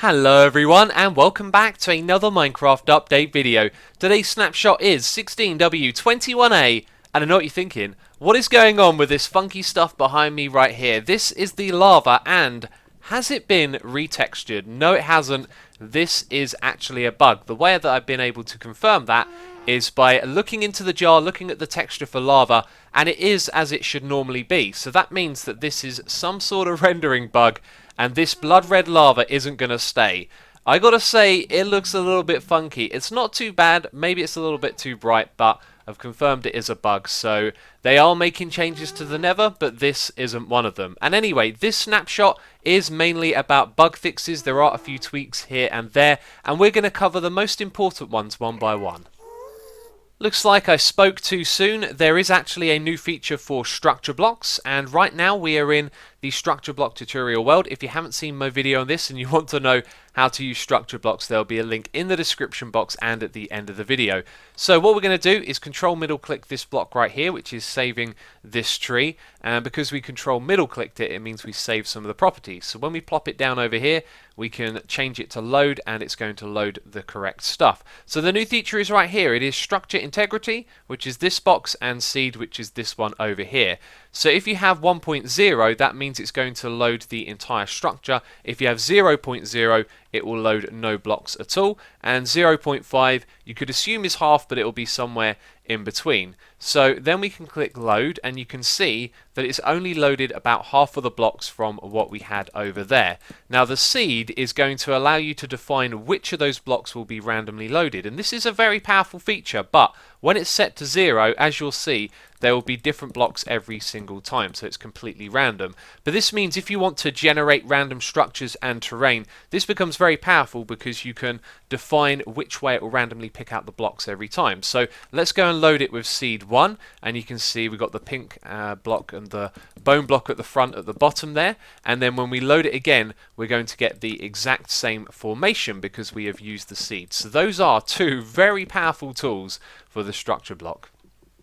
Hello everyone and welcome back to another Minecraft update video. Today's snapshot is 16w21a and I know what you're thinking, what is going on with this funky stuff behind me right here? This is the lava and has it been retextured? No it hasn't. This is actually a bug. The way that I've been able to confirm that is by looking into the jar, looking at the texture for lava, and it is as it should normally be. So that means that this is some sort of rendering bug and this blood red lava isn't going to stay. I gotta say, it looks a little bit funky. It's not too bad, maybe it's a little bit too bright, but I've confirmed it is a bug. So they are making changes to the Nether, but this isn't one of them. And anyway, this snapshot is mainly about bug fixes. There are a few tweaks here and there, and we're going to cover the most important ones one by one. Looks like I spoke too soon. There is actually a new feature for structure blocks, and right now we are in the structure block tutorial world. If you haven't seen my video on this and you want to know how to use structure blocks, there'll be a link in the description box and at the end of the video. So what we're going to do is control middle click this block right here, which is saving this tree, and because we control middle clicked it, it means we save some of the properties. So when we plop it down over here, we can change it to load and it's going to load the correct stuff. So the new feature is right here. It is structure integrity, which is this box, and seed, which is this one over here. So if you have 1.0, that means it's going to load the entire structure. If you have 0.0, it will load no blocks at all. And 0.5, you could assume is half, but it will be somewhere in between. So then we can click load and you can see that it's only loaded about half of the blocks from what we had over there. Now the seed is going to allow you to define which of those blocks will be randomly loaded, and this is a very powerful feature, but when it's set to 0, as you'll see, there will be different blocks every single time, so it's completely random. But this means if you want to generate random structures and terrain, this becomes very powerful because you can define which way it will randomly pick out the blocks every time. So let's go and load it with seed 1, and you can see we've got the pink block and the bone block at the front at the bottom there, and then when we load it again, we're going to get the exact same formation because we have used the seed. So those are two very powerful tools for the structure block.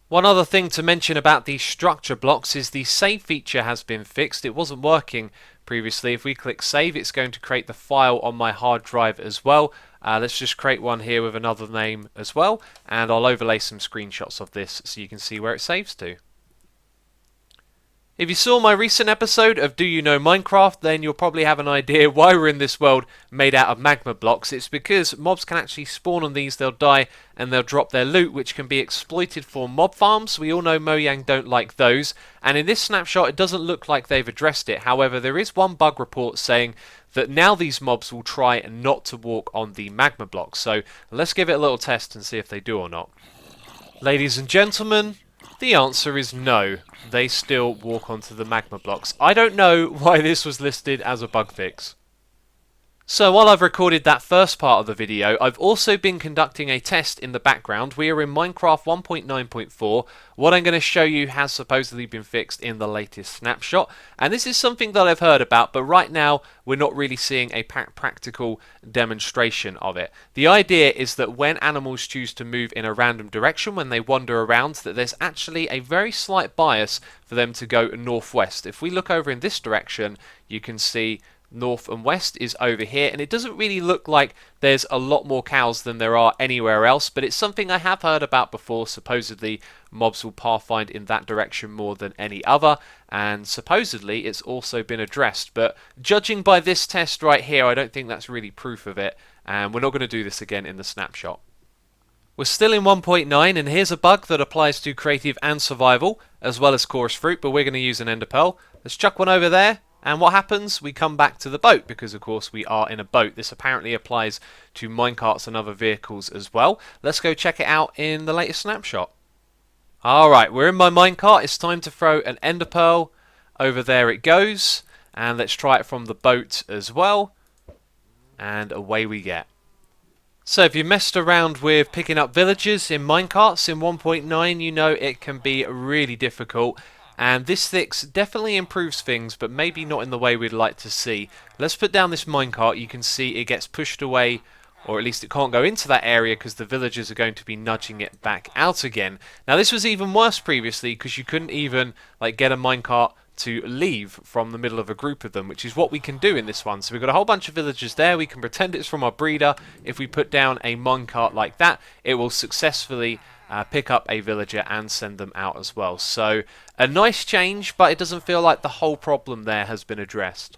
One other thing to mention about these structure blocks is the save feature has been fixed. It wasn't working previously. If we click save, it's going to create the file on my hard drive as well. Let's just create one here with another name as well, and I'll overlay some screenshots of this so you can see where it saves to. If you saw my recent episode of Do You Know Minecraft, then you'll probably have an idea why we're in this world made out of magma blocks. It's because mobs can actually spawn on these, they'll die, and they'll drop their loot, which can be exploited for mob farms. We all know Mojang don't like those, and in this snapshot it doesn't look like they've addressed it. However, there is one bug report saying that now these mobs will try not to walk on the magma blocks. So let's give it a little test and see if they do or not. Ladies and gentlemen, the answer is no. They still walk onto the magma blocks. I don't know why this was listed as a bug fix. So while I've recorded that first part of the video, I've also been conducting a test in the background. We are in Minecraft 1.9.4. What I'm going to show you has supposedly been fixed in the latest snapshot, and this is something that I've heard about, but right now we're not really seeing a practical demonstration of it. The idea is that when animals choose to move in a random direction when they wander around, that there's actually a very slight bias for them to go northwest. If we look over in this direction, you can see north and west is over here, and it doesn't really look like there's a lot more cows than there are anywhere else, but it's something I have heard about before. Supposedly mobs will pathfind in that direction more than any other, and supposedly it's also been addressed, but judging by this test right here, I don't think that's really proof of it, and we're not going to do this again in the snapshot. We're still in 1.9, and here's a bug that applies to creative and survival as well as chorus fruit, but we're going to use an ender pearl. Let's chuck one over there. And what happens? We come back to the boat because, of course, we are in a boat. This apparently applies to minecarts and other vehicles as well. Let's go check it out in the latest snapshot. Alright, we're in my minecart. It's time to throw an ender pearl. Over there it goes. And let's try it from the boat as well. And away we get. So if you messed around with picking up villagers in minecarts in 1.9, you know it can be really difficult. And this fix definitely improves things, but maybe not in the way we'd like to see. Let's put down this minecart. You can see it gets pushed away or at least it can't go into that area because the villagers are going to be nudging it back out again. Now this was even worse previously because you couldn't even like get a minecart to leave from the middle of a group of them, which is what we can do in this one. So we've got a whole bunch of villagers there. We can pretend it's from our breeder. If we put down a minecart like that, it will successfully pick up a villager and send them out as well. So a nice change, but it doesn't feel like the whole problem there has been addressed.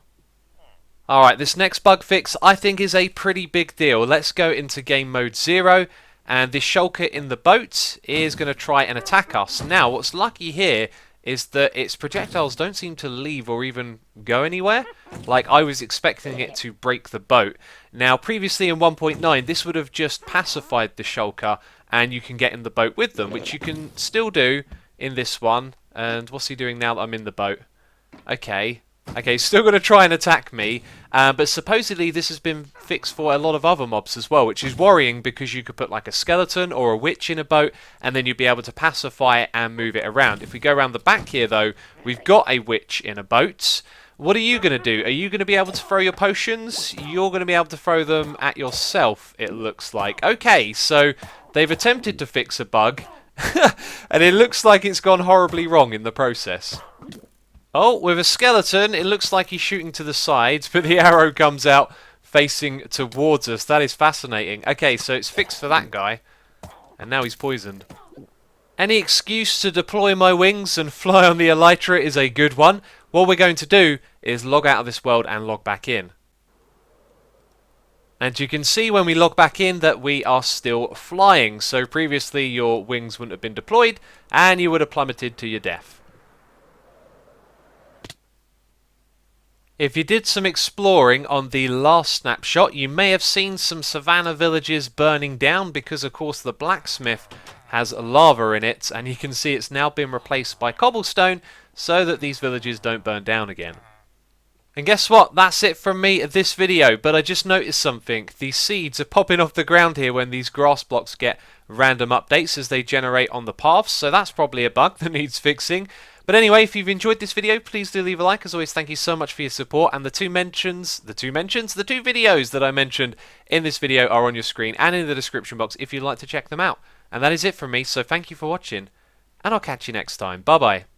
Alright, this next bug fix I think is a pretty big deal. Let's go into game mode 0, and this Shoka in the boat is going to try and attack us. Now what's lucky here is that its projectiles don't seem to leave or even go anywhere. Like, I was expecting it to break the boat. Now, previously in 1.9, this would have just pacified the Shoka, and you can get in the boat with them, which you can still do in this one. And what's he doing now that I'm in the boat? Okay, still going to try and attack me, but supposedly this has been fixed for a lot of other mobs as well, which is worrying because you could put like a skeleton or a witch in a boat and then you'd be able to pacify it and move it around. If we go around the back here though, we've got a witch in a boat. What are you going to do? Are you going to be able to throw your potions? You're going to be able to throw them at yourself, it looks like. Okay, so they've attempted to fix a bug and it looks like it's gone horribly wrong in the process. Oh, with a skeleton, it looks like he's shooting to the sides, but the arrow comes out facing towards us. That is fascinating. Okay, so it's fixed for that guy, and now he's poisoned. Any excuse to deploy my wings and fly on the elytra is a good one. What we're going to do is log out of this world and log back in. And you can see when we log back in that we are still flying. So previously your wings wouldn't have been deployed, and you would have plummeted to your death. If you did some exploring on the last snapshot, you may have seen some savannah villages burning down because, of course, the blacksmith has lava in it, and you can see it's now been replaced by cobblestone so that these villages don't burn down again. And guess what? That's it from me at this video, but I just noticed something. These seeds are popping off the ground here when these grass blocks get random updates as they generate on the paths, so that's probably a bug that needs fixing. But anyway, if you've enjoyed this video, please do leave a like. As always, thank you so much for your support. And the two videos that I mentioned in this video are on your screen and in the description box if you'd like to check them out. And that is it from me, so thank you for watching, and I'll catch you next time. Bye-bye.